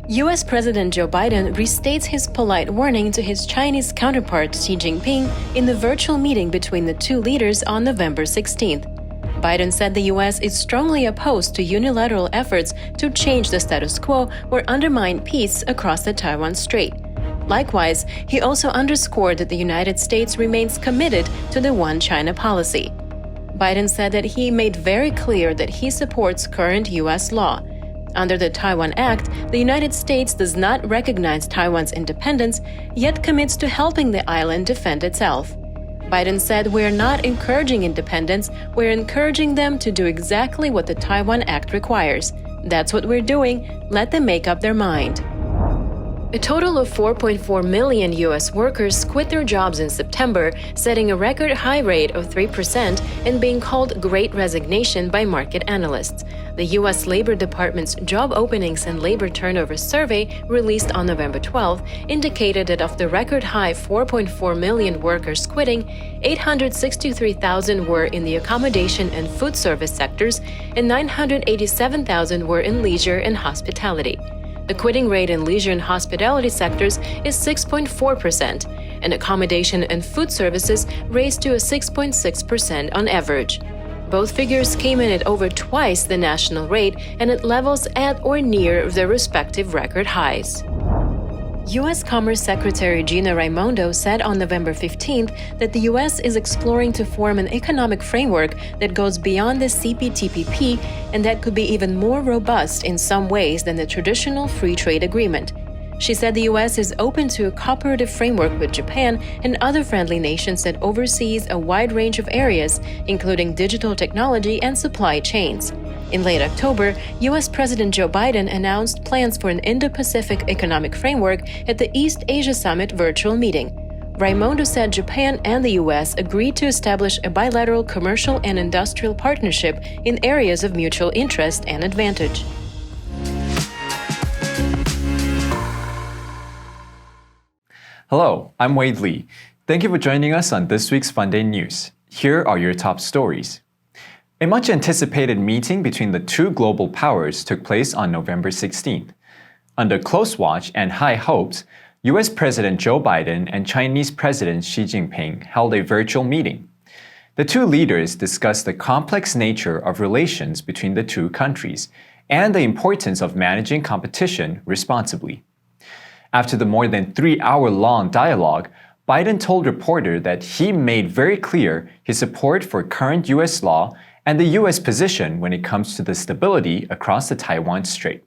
U.S. President Joe Biden restates his polite warning to his Chinese counterpart Xi Jinping in the virtual meeting between the two leaders on November 16th. Biden said the U.S. is strongly opposed to unilateral efforts to change the status quo or undermine peace across the Taiwan Strait. Likewise, he also underscored that the United States remains committed to the One China policy. Biden said that he made very clear that he supports current U.S. law. Under the Taiwan Act, the United States does not recognize Taiwan's independence, yet commits to helping the island defend itself. Biden said, "We're not encouraging independence, we're encouraging them to do exactly what the Taiwan Act requires. That's what we're doing, let them make up their mind." A total of 4.4 million U.S. workers quit their jobs in September, setting a record high rate of 3% and being called Great Resignation by market analysts. The U.S. Labor Department's Job Openings and Labor Turnover Survey, released on November 12, indicated that of the record high 4.4 million workers quitting, 863,000 were in the accommodation and food service sectors, and 987,000 were in leisure and hospitality. The quitting rate in leisure and hospitality sectors is 6.4%, and accommodation and food services raised to a 6.6% on average. Both figures came in at over twice the national rate and at levels at or near their respective record highs. U.S. Commerce Secretary Gina Raimondo said on November 15th that the U.S. is exploring to form an economic framework that goes beyond the CPTPP and that could be even more robust in some ways than the traditional free trade agreement. She said the U.S. is open to a cooperative framework with Japan and other friendly nations that oversees a wide range of areas, including digital technology and supply chains. In late October, U.S. President Joe Biden announced plans for an Indo-Pacific economic framework at the East Asia Summit virtual meeting. Raimondo said Japan and the U.S. agreed to establish a bilateral commercial and industrial partnership in areas of mutual interest and advantage. Hello, I'm Wade Lee. Thank you for joining us on this week's Funday News. Here are your top stories. A much-anticipated meeting between the two global powers took place on November 16th. Under close watch and high hopes, U.S. President Joe Biden and Chinese President Xi Jinping held a virtual meeting. The two leaders discussed the complex nature of relations between the two countries and the importance of managing competition responsibly. After the more than 3-hour-long dialogue, Biden told reporters that he made very clear his support for current U.S. law and the U.S. position when it comes to the stability across the Taiwan Strait.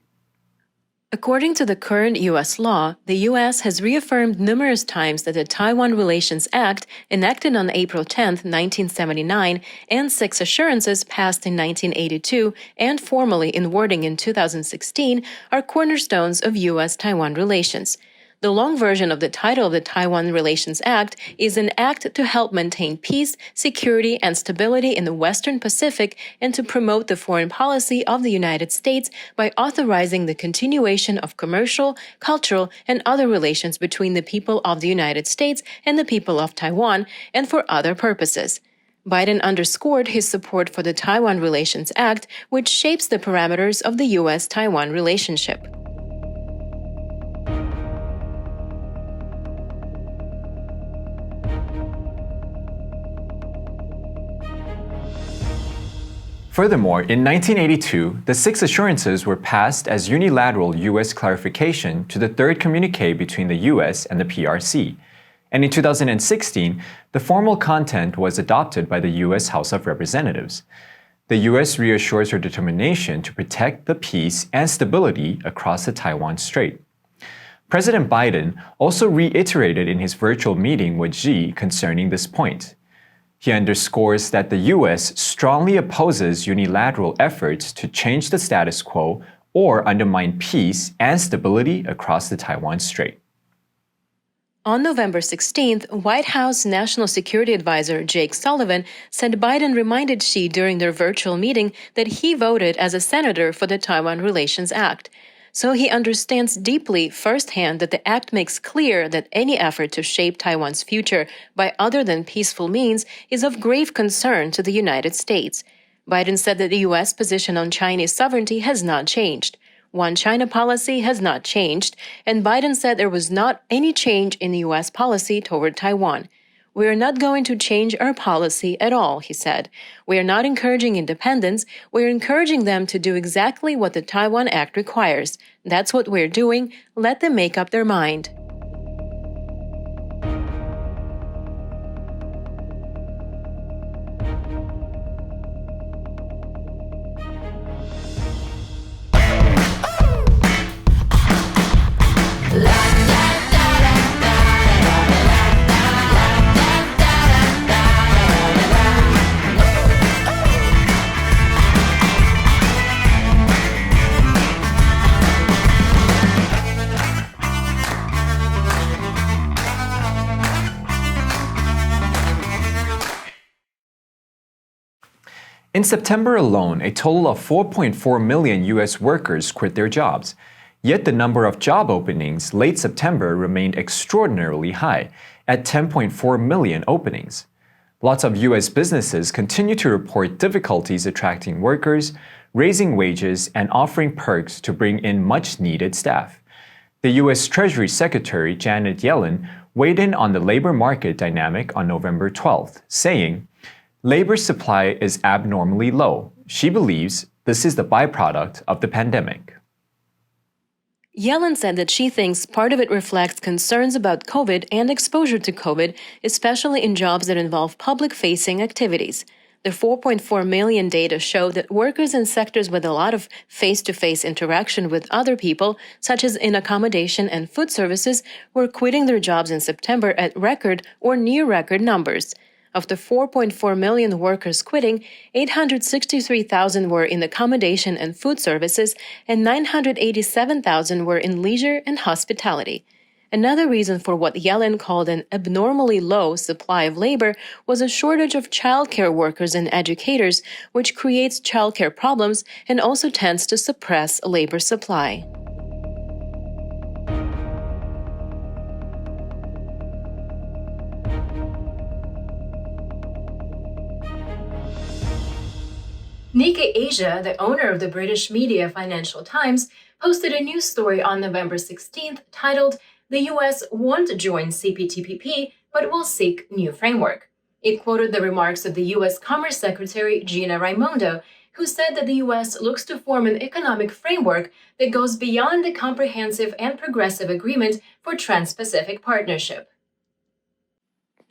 According to the current U.S. law, the U.S. has reaffirmed numerous times that the Taiwan Relations Act, enacted on April 10, 1979, and 6 assurances passed in 1982 and formally in wording in 2016, are cornerstones of U.S.-Taiwan relations. The long version of the title of the Taiwan Relations Act is an act to help maintain peace, security, and stability in the Western Pacific and to promote the foreign policy of the United States by authorizing the continuation of commercial, cultural, and other relations between the people of the United States and the people of Taiwan, and for other purposes. Biden underscored his support for the Taiwan Relations Act, which shapes the parameters of the U.S.-Taiwan relationship. Furthermore, in 1982, the 6 assurances were passed as unilateral U.S. clarification to the third communique between the U.S. and the PRC. And in 2016, the formal content was adopted by the U.S. House of Representatives. The U.S. reassures her determination to protect the peace and stability across the Taiwan Strait. President Biden also reiterated in his virtual meeting with Xi concerning this point. He underscores that the U.S. strongly opposes unilateral efforts to change the status quo or undermine peace and stability across the Taiwan Strait. On November 16th, White House National Security Advisor Jake Sullivan said Biden reminded Xi during their virtual meeting that he voted as a senator for the Taiwan Relations Act. So he understands deeply firsthand that the act makes clear that any effort to shape Taiwan's future by other than peaceful means is of grave concern to the United States. Biden said that the U.S. position on Chinese sovereignty has not changed. One China policy has not changed, and Biden said there was not any change in the U.S. policy toward Taiwan. "We are not going to change our policy at all," he said. "We are not encouraging independence. We are encouraging them to do exactly what the Taiwan Act requires. That's what we're doing. Let them make up their mind." In September alone, a total of 4.4 million U.S. workers quit their jobs. Yet the number of job openings late September remained extraordinarily high, at 10.4 million openings. Lots of U.S. businesses continue to report difficulties attracting workers, raising wages, and offering perks to bring in much-needed staff. The U.S. Treasury Secretary Janet Yellen weighed in on the labor market dynamic on November 12th, saying, "Labor supply is abnormally low." She believes this is the byproduct of the pandemic. Yellen said that she thinks part of it reflects concerns about COVID and exposure to COVID, especially in jobs that involve public-facing activities. The 4.4 million data show that workers in sectors with a lot of face-to-face interaction with other people, such as in accommodation and food services, were quitting their jobs in September at record or near-record numbers. Of the 4.4 million workers quitting, 863,000 were in accommodation and food services, and 987,000 were in leisure and hospitality. Another reason for what Yellen called an abnormally low supply of labor was a shortage of childcare workers and educators, which creates childcare problems and also tends to suppress labor supply. Nikkei Asia, the owner of the British media Financial Times, posted a news story on November 16th titled, "The U.S. won't join CPTPP, but will seek new framework." It quoted the remarks of the U.S. Commerce Secretary Gina Raimondo, who said that the U.S. looks to form an economic framework that goes beyond the comprehensive and progressive agreement for Trans-Pacific Partnership.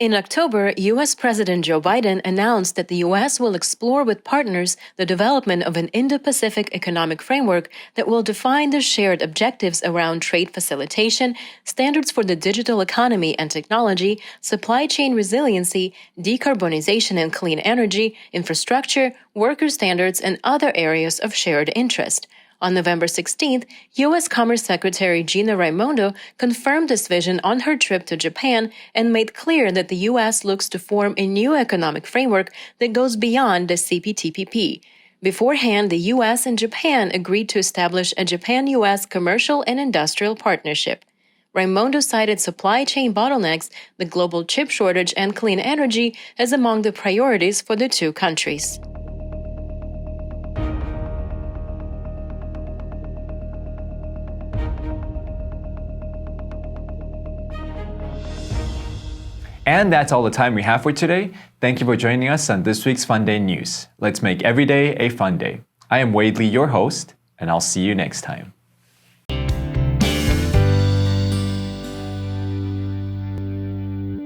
In October, U.S. President Joe Biden announced that the U.S. will explore with partners the development of an Indo-Pacific economic framework that will define the shared objectives around trade facilitation, standards for the digital economy and technology, supply chain resiliency, decarbonization and clean energy, infrastructure, worker standards, and other areas of shared interest. On November 16th, U.S. Commerce Secretary Gina Raimondo confirmed this vision on her trip to Japan and made clear that the U.S. looks to form a new economic framework that goes beyond the CPTPP. Beforehand, the U.S. and Japan agreed to establish a Japan-U.S. commercial and industrial partnership. Raimondo cited supply chain bottlenecks, the global chip shortage, and clean energy as among the priorities for the two countries. And that's all the time we have for today. Thank you for joining us on this week's Fun Day News. Let's make every day a fun day. I am Wade Lee, your host, and I'll see you next time.